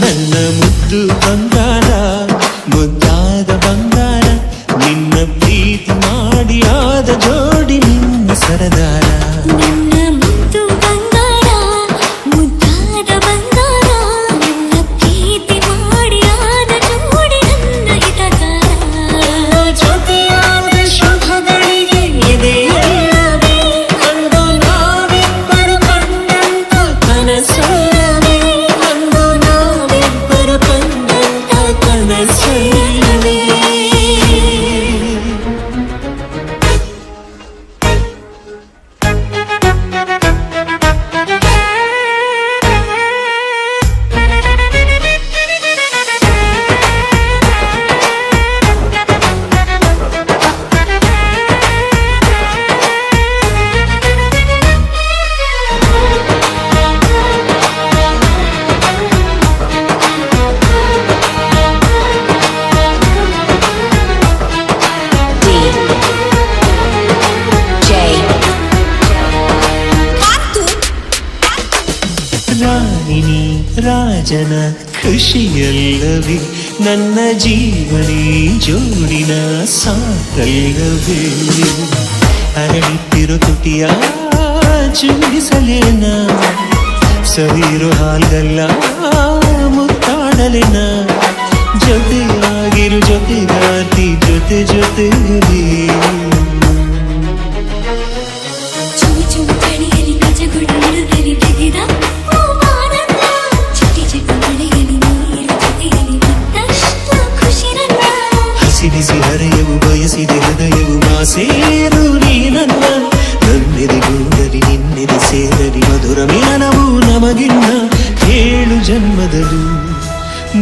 ನನ್ನ ಮುದ್ದು ಬಂಗಾರ ಮುದ್ದಾದ ಬಂಗಾರ ನಿನ್ನ ಪ್ರೀತಿ ಮಾಡಿ ಆದ ಜೋಡಿ ನಿನ್ನ ಸರದಾರ ರಾಣಿನಿ ರಾಜನ ಖುಷಿಯಲ್ಲವೇ ನನ್ನ ಜೀವನೇ ಜೋಡಿನ ಸಾಕಲ್ಲವೇ ಅರಳಿಟ್ಟಿರೋ ತುಟಿಯ ಚುಂಬಿಸಲೇನ ಸವಿರೋ ಹಾಲ್ಗಲ್ಲ ಮುತ್ತಾಡಲೇನ ಜೊತೆಯಾಗಿರು ಜೊತೆಗಾತಿ ಜೊತೆ ಜೊತೆಗಲಿ ಬಿಸಿ ಹರೆಯವು ಬಯಸಿದೆ ಹೃದಯವು ಸೇರು ನೀ ನನ್ನ ನನ್ನೆದೆಗೂಡಲಿ ನಿನ್ನೆದೆ ಸೇರಲಿ ಮಧುರ ಮಿಲನವು ನಮಗಿನ್ನ 7 ಜನ್ಮದಲು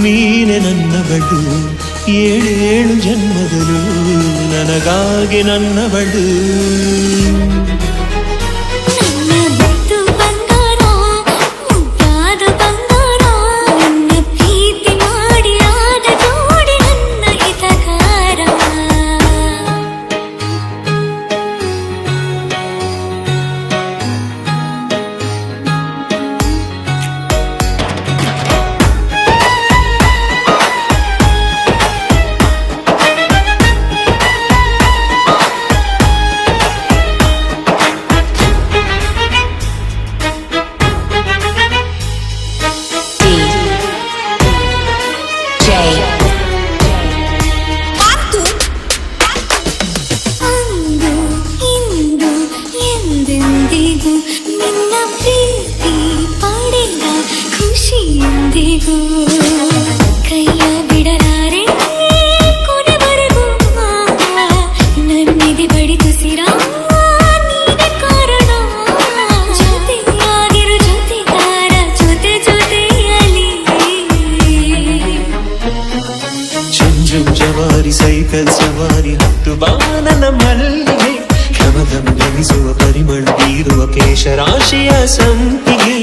ನೀನೆ ನನ್ನ ಬಡು 7 ಜನ್ಮದಲು ನನಗಾಗಿ ನನ್ನ ಬಡು ಕೈಯ ಬಿಡಲಾರೆ ಕೊನೆವರೆಗೂ ನನ್ನಿದೆ ಬಡಿದುಸಿರಾ ನೀನೆ ಕಾರಣ ಜೊತೆಯಾಗಿರು ಜೊತೆಗಾರ ಜೊತೆ ಜೊತೆಯಲಿ ಚುಂಜು ಜವಾರಿ ಸೈಕಲ್ ಸವಾರಿ ಹತ್ತು ಬಾನನ ಮಲ್ಲಿಗೆ ಗಮಗಮ ಗಮಿಸುವ ಪರಿಮಳ ಬೀರುವ ಕೇಶರಾಶಿಯ ಸಂಪಿಗೆ